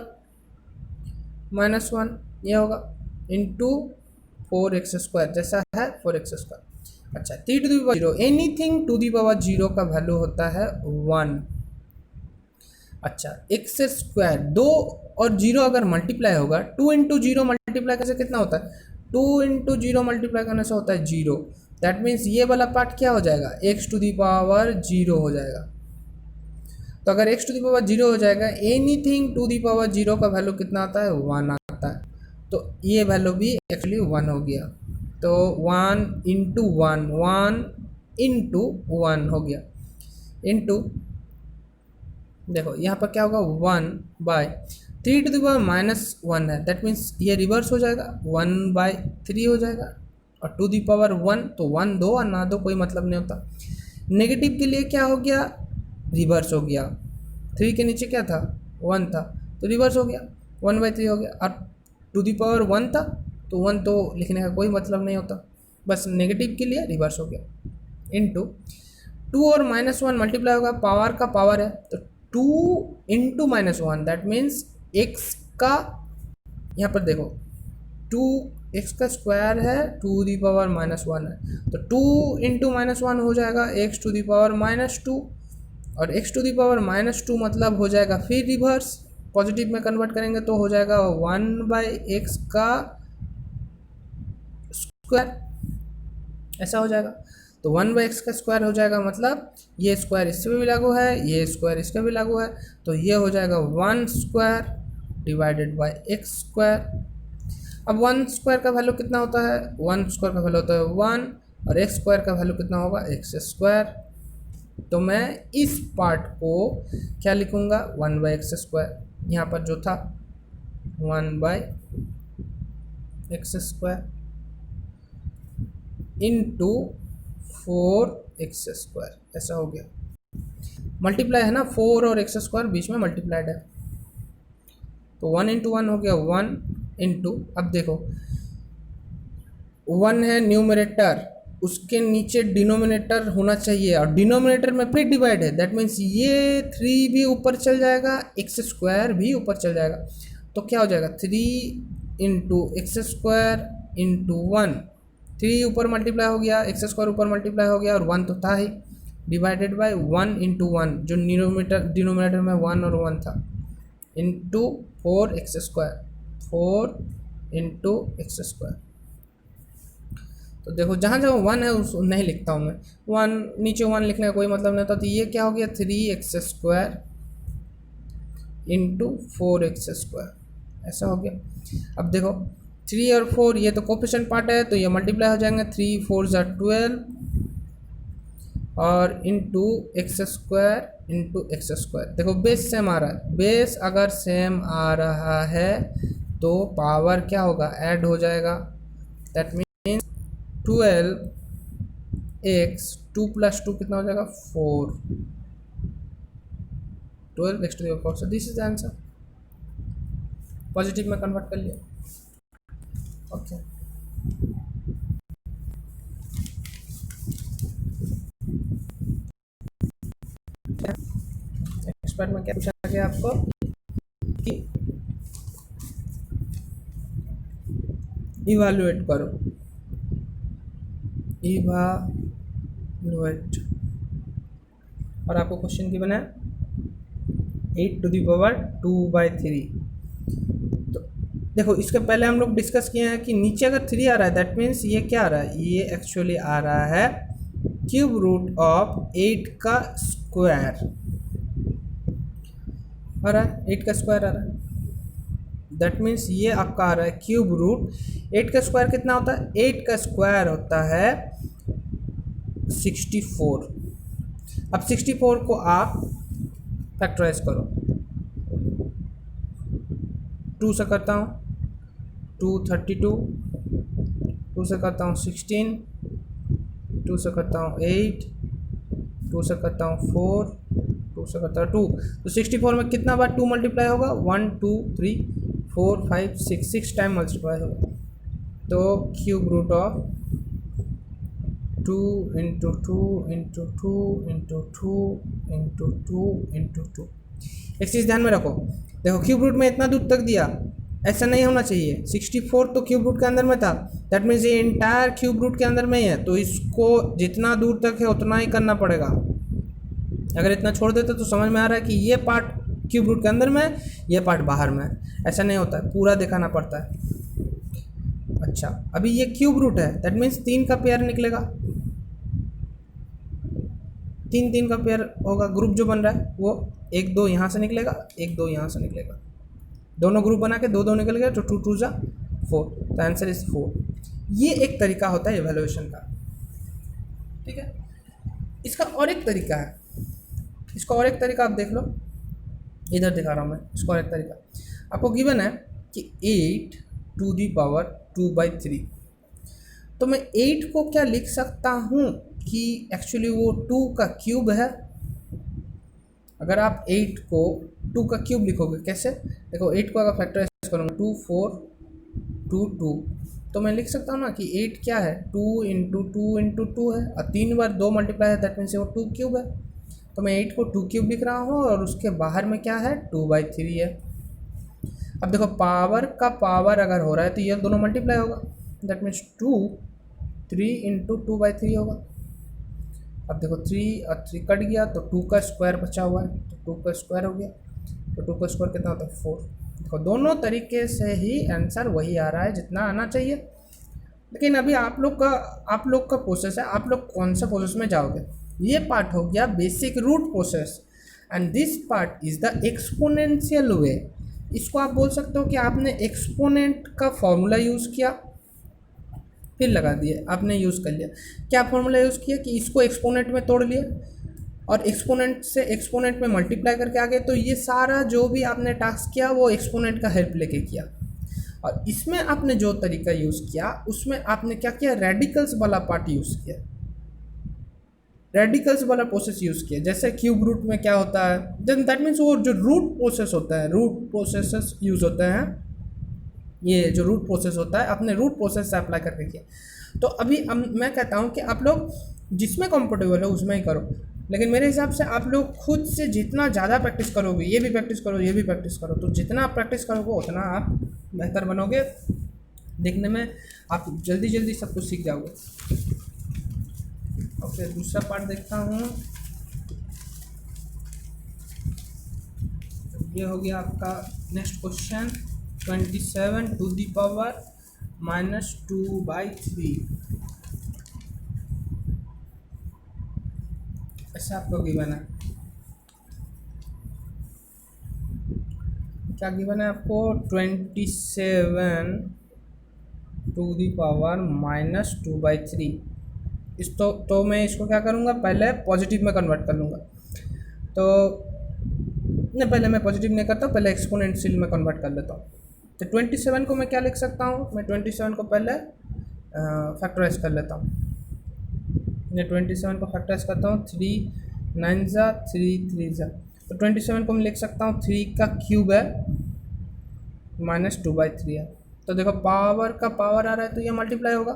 A: -1 ये होगा, इंटू 4x², जैसा है 4x²। अच्छा 3 to the power 0, anything to the power 0 का वैल्यू होता है 1। अच्छा x² 2 और 0 अगर मल्टीप्लाई होगा, 2 इंटू 0 मल्टीप्लाई करने से कितना होता है, 2 इंटू 0 मल्टीप्लाई करने से होता है 0। दैट मीन्स ये वाला पार्ट क्या हो जाएगा, x टू दी पावर 0 हो जाएगा। तो अगर x टू दी पावर 0 हो जाएगा, एनीथिंग टू दी पावर 0 का वैल्यू कितना आता है, 1 आता है। तो ये वैल्यू भी एक्चुअली 1 हो गया। तो 1 इंटू 1, 1 इंटू 1 हो गया, इंटू देखो यहाँ पर क्या होगा 1/3 टू द पावर -1 है, दैट मीन्स ये रिवर्स हो जाएगा, 1/3 हो जाएगा, और टू दी पावर 1 तो 1 दो और ना दो कोई मतलब नहीं होता। नेगेटिव के लिए क्या हो गया, रिवर्स हो गया। 3 के नीचे क्या था, 1 था, तो रिवर्स हो गया, 1/3 हो गया। और टू दी पावर 1 था तो 1 तो लिखने का कोई मतलब नहीं होता, बस नेगेटिव के लिए रिवर्स हो गया। इंटू 2 और -1 मल्टीप्लाई होगा, पावर का पावर है तो 2 इंटू -1 दैट मीन्स x का, यहाँ पर देखो 2x का स्क्वायर है, टू दी पावर -1 है, तो 2 इंटू -1 हो जाएगा x टू दी पावर -2, और x टू दी पावर -2 मतलब हो जाएगा फिर रिवर्स, पॉजिटिव में कन्वर्ट करेंगे तो हो जाएगा 1/x का स्क्वायर, ऐसा हो जाएगा। तो 1/x का स्क्वायर हो जाएगा, मतलब ये स्क्वायर इस पर भी लागू है, ये स्क्वायर इस पर भी लागू है, तो ये हो जाएगा 1² डिवाइडेड बाय x²। अब 1² का वैल्यू कितना होता है, 1² का वैल्यू होता है 1, और x² का वैल्यू कितना होगा, x²। तो मैं इस पार्ट को क्या लिखूंगा, 1/x², यहाँ पर जो था 1/x² इंटू 4x², ऐसा हो गया। मल्टीप्लाई है ना, 4 और x² बीच में मल्टीप्लाइड है, तो 1 इंटू 1 हो गया 1 इंटू, अब देखो 1 है न्यूमरेटर, उसके नीचे डिनोमिनेटर होना चाहिए, और डिनोमिनेटर में फिर डिवाइड है, दैट मीन्स ये 3 भी ऊपर चल जाएगा, x² भी ऊपर चल जाएगा, तो क्या हो जाएगा 3 इंटू x² इंटू 1, 3 ऊपर मल्टीप्लाई हो गया, x² ऊपर मल्टीप्लाई हो गया, और 1 तो था ही, डिवाइडेड बाय 1 इंटू 1, जो डिनोमिनेटर में 1 और 1 था, इंटू 4x², 4 इंटू x²। तो देखो जहाँ जहाँ 1 है उस नहीं लिखता हूँ मैं, 1 नीचे 1 लिखने का कोई मतलब नहीं होता। तो ये क्या हो गया 3x² इंटू 4x², ऐसा हो गया। अब देखो 3 और 4 ये तो कोफिशिएंट पार्ट है, तो ये मल्टीप्लाई हो जाएंगे, 3 4 ज़ा 12 और इंटू x² इंटू x²। देखो बेस सेम आ रहा है, बेस अगर सेम आ रहा है तो पावर क्या होगा, ऐड हो जाएगा, दैट मीन्स 12x 2 + 2 कितना हो जाएगा 4, 12x to the power 4। So this is the answer, positive में कन्वर्ट कर लिया, ओके। नेक्स्ट पार्ट में क्या पूछा गया आपको कि इवैल्यूएट करो, इवैल्यूएट और आपको क्वेश्चन की बना 8⁻²/3। तो देखो इसके पहले हम लोग डिस्कस किए हैं कि नीचे अगर 3 आ रहा है दैट मीन्स ये क्या आ रहा है, ये एक्चुअली आ रहा है क्यूब रूट ऑफ 8 का स्क्वायर आ रहा है, 8 का स्क्वायर आ रहा है। दैट मीन्स ये आपका आ रहा है क्यूब रूट 8 का स्क्वायर कितना होता है, 8 का स्क्वायर होता है 64। अब 64 को आप फैक्टराइज करो, 2 से करता हूँ 2 32, 2 से करता हूँ 16, 2 से करता हूँ 8, 2 से करता हूँ 4, 2 से करता हूँ 2। तो 64 में कितना बार 2 मल्टीप्लाई होगा, 1 2 3 4 5 6 टाइम मल्टीप्लाई होगा। तो cube root of 2 into 2 into 2 into 2 into 2 into 2। एक चीज़ ध्यान में रखो, देखो क्यूब रूट में इतना दूर तक दिया, ऐसा नहीं होना चाहिए। 64 तो क्यूब रूट के अंदर में था, दैट मीन्स ये इंटायर क्यूब रूट के अंदर में ही है, तो इसको जितना दूर तक है उतना ही करना पड़ेगा। अगर इतना छोड़ देते तो समझ में आ रहा है कि ये पार्ट क्यूब रूट के अंदर में है, ये पार्ट बाहर में है, ऐसा नहीं होता है, पूरा दिखाना पड़ता है। अच्छा अभी ये क्यूब रूट है, दैट मीन्स 3 का पेयर निकलेगा, 3 का पेयर होगा। ग्रुप जो बन रहा है वो 1 2 यहाँ से निकलेगा, 1 2 यहाँ से निकलेगा, दोनों ग्रुप बना के 2 2 निकल गया, तो 2 2 जा 4, तो आंसर इज 4। ये एक तरीका होता है इवैल्यूएशन का, ठीक है। इसका और एक तरीका है, इसका और एक तरीका आप देख लो, इधर दिखा रहा हूँ मैं। इसका और एक तरीका आपको गिवन है कि 8⁻²/3, तो मैं 8 को क्या लिख सकता हूँ कि एक्चुअली वो 2 का क्यूब है। अगर आप 8 को 2 का क्यूब लिखोगे कैसे, देखो 8 को अगर फैक्टराइज करूँगा 2 4 2 2, तो मैं लिख सकता हूँ ना कि 8 क्या है, 2 इंटू 2 इंटू 2 है, और 3 बार 2 मल्टीप्लाई है, दैट मीन्स वो 2 क्यूब है। तो मैं 8 को 2 क्यूब लिख रहा हूँ और उसके बाहर में क्या है 2/3 है। अब देखो पावर का पावर अगर हो रहा है तो ये दोनों मल्टीप्लाई होगा, दैट मीन्स 2 3 इंटू 2/3 होगा। अब देखो 3 और 3 कट गया तो 2 का स्क्वायर बचा हुआ है, तो 2 का स्क्वायर हो गया, तो 2 का स्क्वायर कितना होता है 4। देखो दोनों तरीके से ही आंसर वही आ रहा है जितना आना चाहिए। लेकिन अभी आप लोग का प्रोसेस है, आप लोग कौन सा प्रोसेस में जाओगे। ये पार्ट हो गया basic root process and this part is the exponential way. इसको आप बोल सकते हो कि आपने एक्सपोनेंट का फॉर्मूला यूज़ किया, फिर लगा दिए, आपने यूज़ कर लिया। क्या फॉर्मूला यूज़ किया कि इसको एक्सपोनेंट में तोड़ लिया और एक्सपोनेंट से एक्सपोनेंट में मल्टीप्लाई करके आ गए। तो ये सारा जो भी आपने टास्क किया वो एक्सपोनेंट का हेल्प लेके किया। और इसमें आपने जो तरीका यूज़ किया उसमें आपने क्या किया, रेडिकल्स वाला पार्ट यूज़ किया, रेडिकल्स वाला प्रोसेस यूज़ किया। जैसे क्यूब रूट में क्या होता है, देन दैट मीन्स वो जो रूट प्रोसेस होता है, रूट प्रोसेस यूज़ होते हैं, ये जो रूट प्रोसेस होता है अपने रूट प्रोसेस से अप्लाई करके किया। तो अभी मैं कहता हूँ कि आप लोग जिसमें कंफर्टेबल हो उसमें ही करो, लेकिन मेरे हिसाब से आप लोग खुद से जितना ज़्यादा प्रैक्टिस करोगे, ये भी प्रैक्टिस करो ये भी प्रैक्टिस करो, तो जितना आप प्रैक्टिस करोगे उतना आप बेहतर बनोगे, देखने में आप जल्दी जल्दी सब कुछ सीख जाओगे। और फिर दूसरा पार्ट देखता हूँ, ये हो गया आपका नेक्स्ट क्वेश्चन 27⁻²/3 ऐसा आपको गिवन है। क्या गिवन है आपको, 27⁻²/3। इस तो मैं इसको क्या करूँगा, पहले पॉजिटिव में कन्वर्ट कर लूँगा। तो नहीं, पहले मैं पॉजिटिव नहीं करता, पहले एक्सपोनेंशियल में कन्वर्ट कर लेता हूँ। तो 27 को मैं क्या लिख सकता हूँ, मैं 27 को पहले फैक्टराइज कर लेता हूँ। मैं 27 को फैक्टराइज करता हूँ, 3 9 जा 3 3 जा, तो 27 को मैं लिख सकता हूँ 3 का क्यूब है -2/3 है। तो देखो पावर का पावर आ रहा है तो ये मल्टीप्लाई होगा,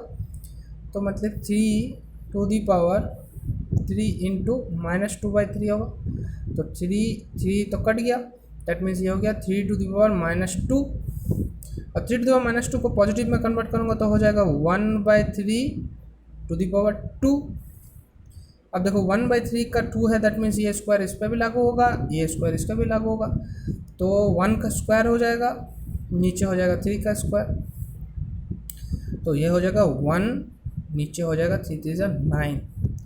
A: तो मतलब 3⁻³ इंटू -2/3 होगा, तो 3 तो कट गया, दैट मीन्स ये हो गया 3⁻², और 3⁻² को पॉजिटिव में कन्वर्ट करूँगा तो हो जाएगा 1/3⁻²। अब देखो 1/3 का 2 है, दैट मीन्स ये स्क्वायर इस पर भी लागू होगा, ये स्क्वायर इस पर भी लागू होगा, तो 1 का स्क्वायर हो जाएगा, नीचे हो जाएगा 3 का स्क्वायर, तो ये हो जाएगा 1, नीचे हो जाएगा 3 3 9।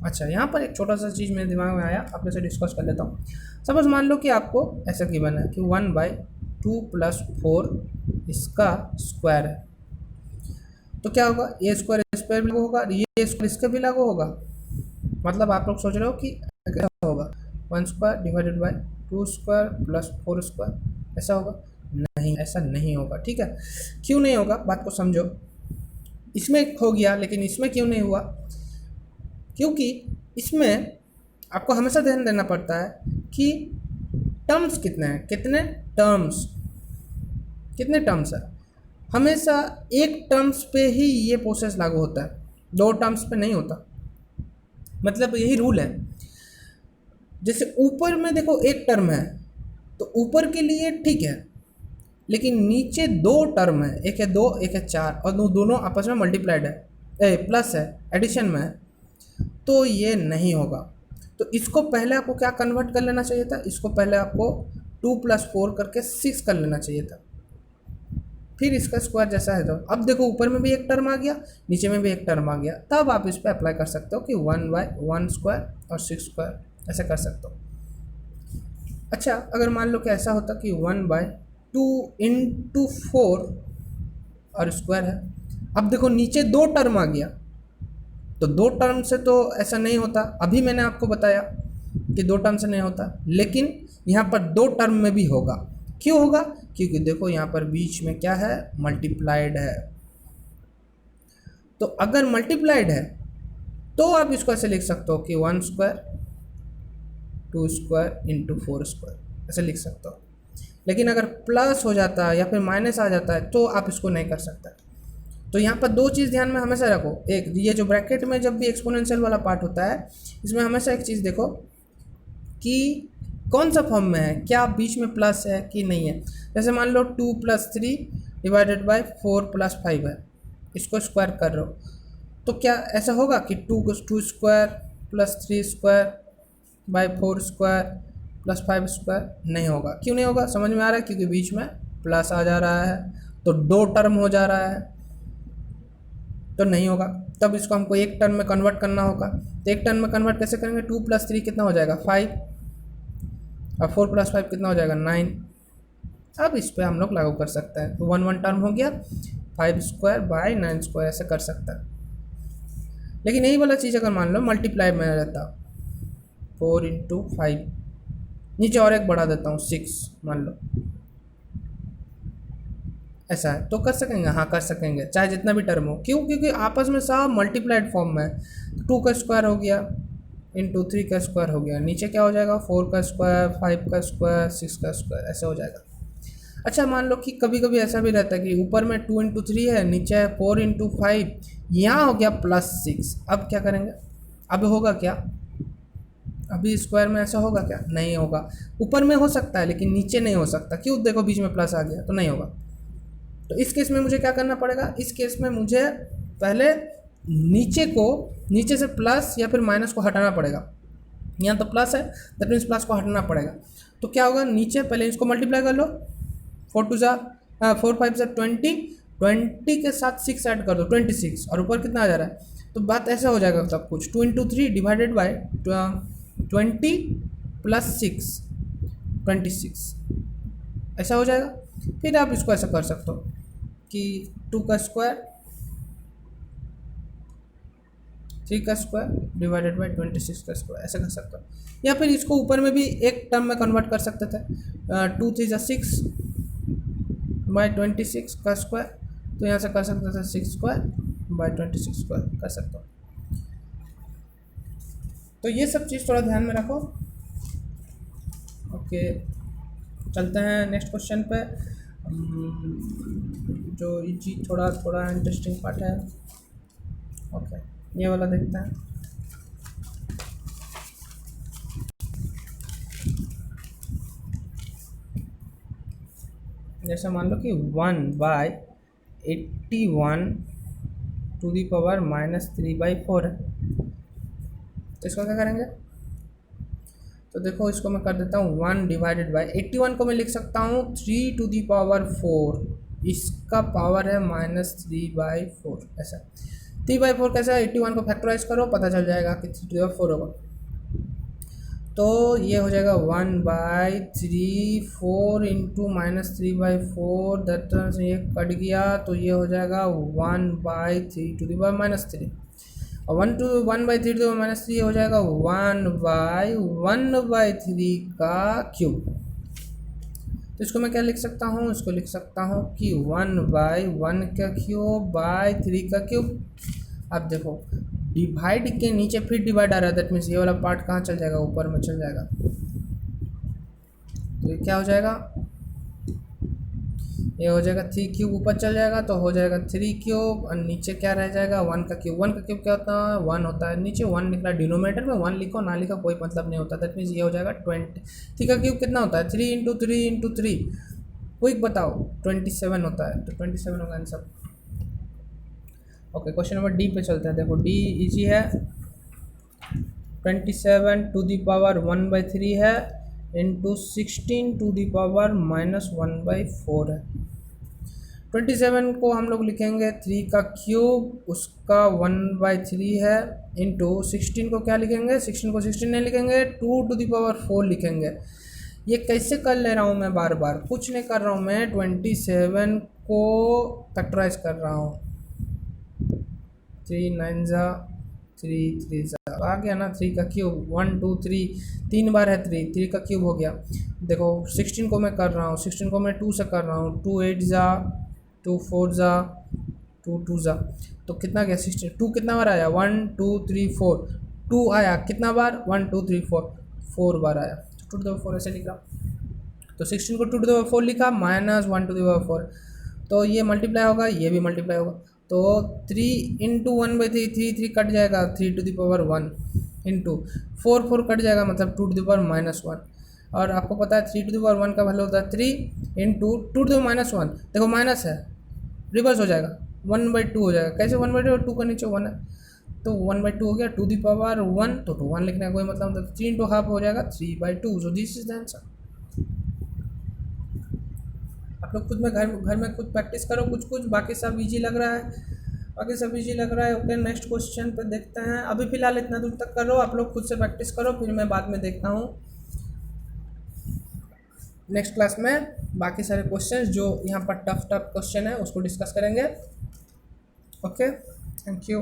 A: अच्छा, यहाँ पर एक छोटा सा चीज़ मेरे दिमाग में आया, आपके साथ डिस्कस कर लेता हूँ। सपोज मान लो कि आपको ऐसा गिवन है कि 1/2 + 4 इसका स्क्वायर है, तो क्या होगा, ये स्क्वायर इस पर भी लागू होगा, ये स्क्वायर इसका भी लागू होगा। मतलब आप लोग सोच रहे हो कि कैसा होगा, 1 square divided by 2 square plus 4 square, ऐसा होगा? नहीं, ऐसा नहीं होगा। ठीक है, क्यों नहीं होगा, बात को समझो। इसमें हो गया, लेकिन इसमें क्यों नहीं हुआ? क्योंकि इसमें आपको हमेशा ध्यान देना पड़ता है कि टर्म्स कितने हैं, कितने टर्म्स है। हमेशा एक टर्म्स पे ही ये प्रोसेस लागू होता है, 2 टर्म्स पे नहीं होता। मतलब यही रूल है। जैसे ऊपर में देखो एक टर्म है, तो ऊपर के लिए ठीक है, लेकिन नीचे 2 टर्म है, एक है 2, एक है 4, और दोनों आपस में मल्टीप्लाइड है, प्लस है, एडिशन में है, तो ये नहीं होगा। तो इसको पहले आपको क्या कन्वर्ट कर लेना चाहिए था, इसको पहले आपको 2 + 4 करके 6 कर लेना चाहिए था, फिर इसका स्क्वायर जैसा है। तो अब देखो ऊपर में भी एक टर्म आ गया, नीचे में भी एक टर्म आ गया, तब आप इस पर अप्लाई कर सकते हो कि 1/1 स्क्वायर और 6 स्क्वायर ऐसे कर सकते हो। अच्छा, अगर मान लो कि ऐसा होता कि 1/2 × 4 और स्क्वायर है, अब देखो नीचे 2 टर्म आ गया, तो 2 टर्म से तो ऐसा नहीं होता। अभी मैंने आपको बताया कि 2 टर्म से नहीं होता, लेकिन यहाँ पर 2 टर्म में भी होगा। क्यों होगा? क्योंकि देखो यहाँ पर बीच में क्या है, मल्टीप्लाइड है। तो अगर मल्टीप्लाइड है तो आप इसको ऐसे लिख सकते हो कि 1 स्क्वायर 2 स्क्वायर × 4 स्क्वायर ऐसे लिख सकते हो। लेकिन अगर प्लस हो जाता है या फिर माइनस आ जाता है तो आप इसको नहीं कर सकते। तो यहाँ पर 2 चीज़ ध्यान में हमेशा रखो। एक, ये जो ब्रैकेट में जब भी एक्सपोनेंशियल वाला पार्ट होता है, इसमें हमेशा एक चीज़ देखो कि कौन सा फॉर्म में है, क्या बीच में प्लस है कि नहीं है। जैसे मान लो 2 + 3 डिवाइडेड बाय 4 + 5 है, इसको स्क्वायर कर रहे हो, तो क्या ऐसा होगा कि 2 square + 3 square by 4 square + 5 square? नहीं होगा। क्यों नहीं होगा, समझ में आ रहा है? क्योंकि बीच में प्लस आ जा रहा है, तो 2 टर्म हो जा रहा है, तो नहीं होगा। तब इसको हमको एक टर्म में कन्वर्ट करना होगा। तो एक टर्म में कन्वर्ट कैसे करेंगे, 2 + 3 कितना हो जाएगा, 5, और 4 + 5 कितना हो जाएगा, 9। अब इस पर हम लोग लागू कर सकते हैं, तो 1 टर्म हो गया, 5 स्क्वायर बाय 9 स्क्वायर ऐसे कर सकते हैं। लेकिन यही वाला चीज़ अगर मान लो मल्टीप्लाई में रहता, 4 × 5, नीचे और एक बढ़ा देता हूँ 6 मान लो, ऐसा है, तो कर सकेंगे? हाँ कर सकेंगे, चाहे जितना भी टर्म हो। क्यों? क्योंकि आपस में सब मल्टीप्लाइड फॉर्म में है। 2 का स्क्वायर हो गया × 3 का स्क्वायर हो गया, नीचे क्या हो जाएगा, 4 का स्क्वायर, 5 का स्क्वायर, 6 का स्क्वायर ऐसे हो जाएगा। अच्छा, मान लो कि कभी कभी ऐसा भी रहता है कि ऊपर में 2 × 3 है, नीचे है 4 × 5, यहाँ हो गया +6। अब क्या करेंगे? अब होगा क्या, अभी स्क्वायर में ऐसा होगा क्या? नहीं होगा। ऊपर में हो सकता है लेकिन नीचे नहीं हो सकता। क्यों? देखो बीच में प्लस आ गया, तो नहीं होगा। तो इस केस में मुझे क्या करना पड़ेगा, इस केस में मुझे पहले नीचे से प्लस या फिर माइनस को हटाना पड़ेगा। यहाँ तो प्लस है, दैट मीन्स प्लस को हटाना पड़ेगा। तो क्या होगा, नीचे पहले इसको मल्टीप्लाई कर लो, 4 5 20 के साथ 6 ऐड कर दो, 26, और ऊपर कितना आ जा रहा है, तो बात ऐसा हो जाएगा सब कुछ, 2 × 3 डिवाइडेड बाय 20 + 6 26 ऐसा हो जाएगा। फिर आप इसको ऐसा कर सकते हो कि 2 का स्क्वायर 3 का स्क्वायर डिवाइडेड बाय 26 का स्क्वायर ऐसे कर सकते हो। या फिर इसको ऊपर में भी एक टर्म में कन्वर्ट कर सकते थे, 2 3 6 बाय 26 का स्क्वायर, तो यहाँ से कर सकते थे 6 स्क्वायर बाय 26 स्क्वायर कर सकते हो। तो ये सब चीज़ थोड़ा ध्यान में रखो। ओके, चलते हैं नेक्स्ट क्वेश्चन पे, जो जी थोड़ा इंटरेस्टिंग पार्ट है। ओके, ये वाला देखते हैं। जैसे मान लो कि 1/81 to the power -3/4 है, तो इसको क्या करेंगे, तो देखो इसको मैं कर देता हूँ 1 डिवाइडेड बाई 81 को मैं लिख सकता हूँ 3⁴, इसका पावर है -3/4, ऐसा 3/4 कैसा है, 81 को फैक्टराइज करो पता चल जाएगा कि 3⁴ होगा। तो ये हो जाएगा 1/3 4 इंटू -3/4, दैट मीन्स ये कट गया, तो ये हो जाएगा 1/3⁻³ और 1/3⁻³ हो जाएगा 1/1/3 का क्यूब। तो इसको मैं क्या लिख सकता हूँ, इसको लिख सकता हूँ कि 1/1 का क्यूब बाई 3 का क्यूब। अब देखो डिवाइड के नीचे फिर डिवाइड आ रहा है, दैट मीन्स ये वाला पार्ट कहाँ चल जाएगा, ऊपर में चल जाएगा। तो ये क्या हो जाएगा, ये हो जाएगा 3 क्यूब ऊपर चल जाएगा, तो हो जाएगा 3 क्यूब और नीचे क्या रह जाएगा 1 का क्यूब। 1 का क्यूब क्या होता है, 1 होता है, नीचे 1 निकला, डिनोमिनेटर में 1 लिखो ना लिखो कोई मतलब नहीं होता। दैट मीन्स ये हो जाएगा 20। 3 का क्यूब कितना होता है, 3 इंटू 3 इंटू 3, क्विक बताओ, 27 होता है, तो 27 होगा answer. Okay, question number D पे चलते हैं। देखो डी इजी है, 27⁻1/3 है इंटू 16⁻⁻1/4 है। 27 को हम लोग लिखेंगे 3 का क्यूब, उसका 1/3 है, इंटू 16 को क्या लिखेंगे, 16 को 16 नहीं लिखेंगे, 2⁴ लिखेंगे। ये कैसे कर ले रहा हूँ मैं, बार बार कुछ नहीं कर रहा हूँ मैं, 27 को फैक्टराइज कर रहा हूँ, 3 9 ज़ा 3 3 ज़ा आ गया ना, 3 का क्यूब 1 2 3 3 बार है 3 का क्यूब हो गया। देखो 16 को मैं कर रहा हूँ, 16 को मैं 2 से कर रहा हूँ, 2 8 ज़ा 2 4 ज़ा 2 2 ज़ा, तो कितना गया 16, 2 कितना बार आया 1 2 3 4, 2 आया कितना बार 1 2 3 4 बार आया, तो 2⁴ ऐसे लिखा। तो 16 को 2⁴ लिखा, -1⁴, तो ये मल्टीप्लाई होगा, ये भी मल्टीप्लाई होगा, तो 3 इंटू 1/3, 3 कट जाएगा, 3⁴ इंटू 4 कट जाएगा, मतलब 2⁻⁻1। और आपको पता है 3⁴ का वैल्यू होता है 3 इंटू 2⁻⁻1, देखो माइनस है, रिवर्स हो जाएगा 1/2 हो जाएगा। कैसे 1/2, 2 का नीचे 1 है, तो 1/2 हो गया 2⁻1, तो 1 लिखने का कोई मतलब नहीं, 3 इंटू हाफ हो जाएगा 3/2। सो दिस इज द आंसर। आप लोग खुद में घर में खुद प्रैक्टिस करो, कुछ बाकी सब इजी लग रहा है, ओके, नेक्स्ट क्वेश्चन पे देखते हैं। अभी फिलहाल इतना दूर तक करो, आप लोग खुद से प्रैक्टिस करो, फिर मैं बाद में देखता हूँ नेक्स्ट क्लास में बाकी सारे क्वेश्चंस जो यहाँ पर टफ क्वेश्चन है उसको डिस्कस करेंगे। Okay, thank you.